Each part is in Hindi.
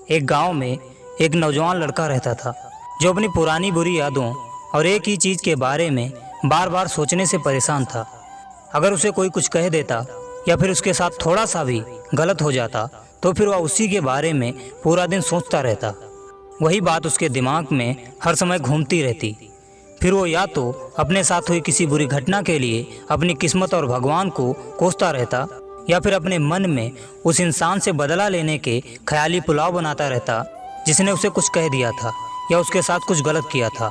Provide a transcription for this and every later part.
एक गांव में एक नौजवान लड़का रहता था जो अपनी पुरानी बुरी यादों और एक ही चीज़ के बारे में बार बार सोचने से परेशान था। अगर उसे कोई कुछ कह देता या फिर उसके साथ थोड़ा सा भी गलत हो जाता तो फिर वह उसी के बारे में पूरा दिन सोचता रहता। वही बात उसके दिमाग में हर समय घूमती रहती। फिर वो या तो अपने साथ हुई किसी बुरी घटना के लिए अपनी किस्मत और भगवान को कोसता रहता या फिर अपने मन में उस इंसान से बदला लेने के ख्याली पुलाव बनाता रहता जिसने उसे कुछ कह दिया था या उसके साथ कुछ गलत किया था।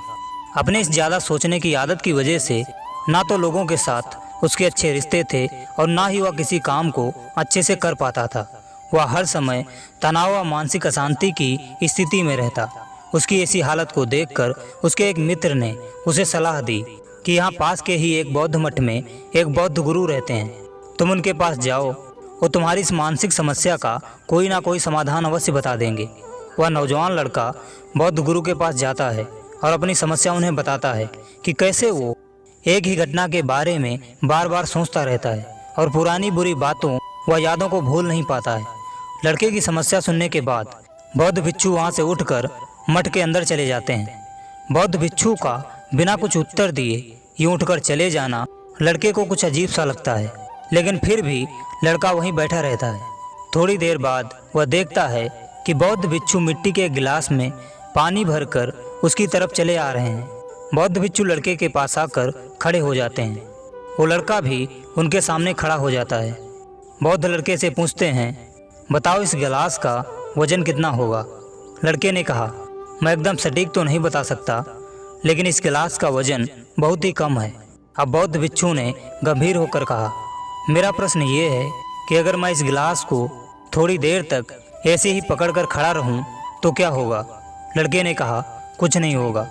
अपने इस ज़्यादा सोचने की आदत की वजह से ना तो लोगों के साथ उसके अच्छे रिश्ते थे और ना ही वह किसी काम को अच्छे से कर पाता था। वह हर समय तनाव व मानसिक अशांति की स्थिति में रहता। उसकी ऐसी हालत को देखकर उसके एक मित्र ने उसे सलाह दी कि यहाँ पास के ही एक बौद्ध मठ में एक बौद्ध गुरु रहते हैं, तुम उनके पास जाओ, वो तुम्हारी इस मानसिक समस्या का कोई ना कोई समाधान अवश्य बता देंगे। वह नौजवान लड़का बौद्ध गुरु के पास जाता है और अपनी समस्या उन्हें बताता है कि कैसे वो एक ही घटना के बारे में बार बार सोचता रहता है और पुरानी बुरी बातों व यादों को भूल नहीं पाता है। लड़के की समस्या सुनने के बाद बौद्ध भिक्षु वहाँ से उठकर मठ के अंदर चले जाते हैं। बौद्ध भिक्षु का बिना कुछ उत्तर दिए यूँ उठकर चले जाना लड़के को कुछ अजीब सा लगता है, लेकिन फिर भी लड़का वहीं बैठा रहता है। थोड़ी देर बाद वह देखता है कि बौद्ध भिक्षु मिट्टी के गिलास में पानी भरकर उसकी तरफ चले आ रहे हैं। बौद्ध भिक्षु लड़के के पास आकर खड़े हो जाते हैं। वो लड़का भी उनके सामने खड़ा हो जाता है। बौद्ध लड़के से पूछते हैं, बताओ इस गिलास का वजन कितना होगा। लड़के ने कहा, मैं एकदम सटीक तो नहीं बता सकता, लेकिन इस गिलास का वजन बहुत ही कम है। अब बौद्ध भिक्षु ने गंभीर होकर कहा, मेरा प्रश्न ये है कि अगर मैं इस गिलास को थोड़ी देर तक ऐसे ही पकड़कर खड़ा रहूं तो क्या होगा। लड़के ने कहा, कुछ नहीं होगा।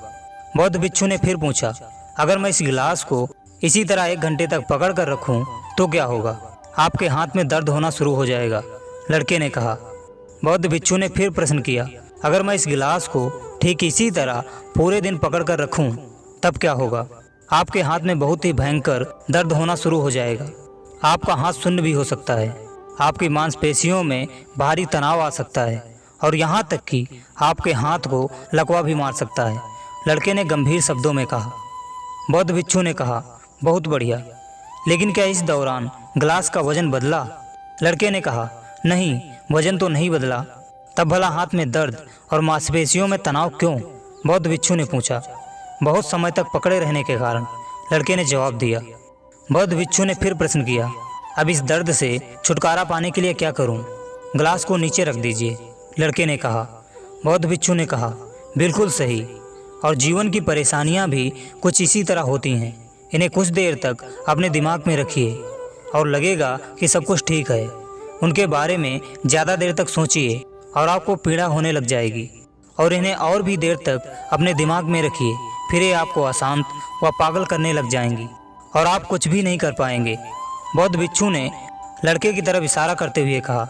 बौद्ध भिक्षु ने फिर पूछा, अगर मैं इस गिलास को इसी तरह 1 घंटे तक पकड़ कर रखूं तो क्या होगा। आपके हाथ में दर्द होना शुरू हो जाएगा। लड़के ने कहा। बौद्ध भिक्षु ने फिर प्रश्न किया, अगर मैं इस गिलास को ठीक इसी तरह पूरे दिन पकड़ कर रखूं तब क्या होगा। आपके हाथ में बहुत ही भयंकर दर्द होना शुरू हो जाएगा। आपका हाथ शून्य भी हो सकता है। आपकी मांसपेशियों में भारी तनाव आ सकता है और यहाँ तक कि आपके हाथ को लकवा भी मार सकता है। लड़के ने गंभीर शब्दों में कहा। बौद्ध भिक्षु ने कहा, बहुत बढ़िया, लेकिन क्या इस दौरान गिलास का वजन बदला। लड़के ने कहा, नहीं, वजन तो नहीं बदला। तब भला हाथ में दर्द और मांसपेशियों में तनाव क्यों। बौद्ध भिक्षु ने पूछा। बहुत समय तक पकड़े रहने के कारण, लड़के ने जवाब दिया। बौद्ध भिक्षु ने फिर प्रश्न किया, अब इस दर्द से छुटकारा पाने के लिए क्या करूं। गिलास को नीचे रख दीजिए। लड़के ने कहा। बौद्ध भिक्षु ने कहा, बिल्कुल सही, और जीवन की परेशानियां भी कुछ इसी तरह होती हैं। इन्हें कुछ देर तक अपने दिमाग में रखिए और लगेगा कि सब कुछ ठीक है। उनके बारे में ज़्यादा देर तक सोचिए और आपको पीड़ा होने लग जाएगी, और इन्हें और भी देर तक अपने दिमाग में रखिए, फिर ये आपको अशांत व पागल करने लग जाएंगी और आप कुछ भी नहीं कर पाएंगे। बौद्ध भिक्षु ने लड़के की तरफ इशारा करते हुए कहा,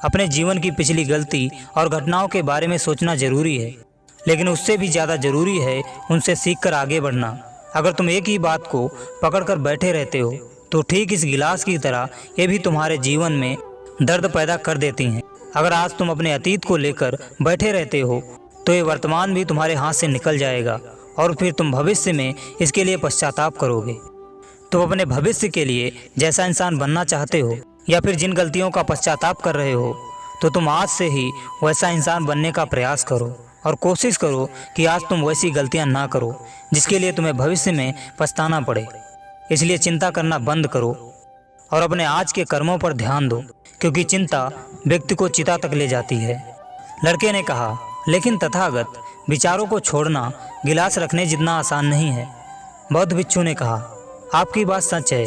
अपने जीवन की पिछली गलती और घटनाओं के बारे में सोचना जरूरी है, लेकिन उससे भी ज़्यादा ज़रूरी है उनसे सीखकर आगे बढ़ना। अगर तुम एक ही बात को पकड़कर बैठे रहते हो तो ठीक इस गिलास की तरह ये भी तुम्हारे जीवन में दर्द पैदा कर देती हैं। अगर आज तुम अपने अतीत को लेकर बैठे रहते हो तो ये वर्तमान भी तुम्हारे हाथ से निकल जाएगा और फिर तुम भविष्य में इसके लिए पश्चाताप करोगे। तुम अपने भविष्य के लिए जैसा इंसान बनना चाहते हो या फिर जिन गलतियों का पश्चाताप कर रहे हो तो तुम आज से ही वैसा इंसान बनने का प्रयास करो और कोशिश करो कि आज तुम वैसी गलतियां ना करो जिसके लिए तुम्हें भविष्य में पछताना पड़े। इसलिए चिंता करना बंद करो और अपने आज के कर्मों पर ध्यान दो, क्योंकि चिंता व्यक्ति को चिता तक ले जाती है। लड़के ने कहा, लेकिन तथागत विचारों को छोड़ना गिलास रखने जितना आसान नहीं है। बौद्ध भिक्षु ने कहा, आपकी बात सच है,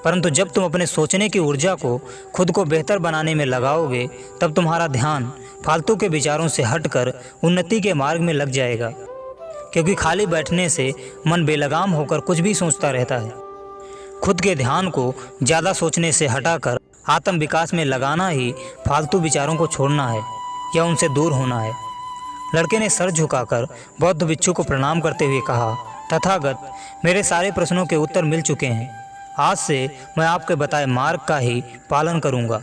परंतु जब तुम अपने सोचने की ऊर्जा को खुद को बेहतर बनाने में लगाओगे तब तुम्हारा ध्यान फालतू के विचारों से हटकर उन्नति के मार्ग में लग जाएगा, क्योंकि खाली बैठने से मन बेलगाम होकर कुछ भी सोचता रहता है। खुद के ध्यान को ज़्यादा सोचने से हटाकर आत्म विकास में लगाना ही फालतू विचारों को छोड़ना है या उनसे दूर होना है। लड़के ने सर झुकाकर बौद्ध भिक्षु को प्रणाम करते हुए कहा, तथागत, मेरे सारे प्रश्नों के उत्तर मिल चुके हैं। आज से मैं आपके बताए मार्ग का ही पालन करूंगा।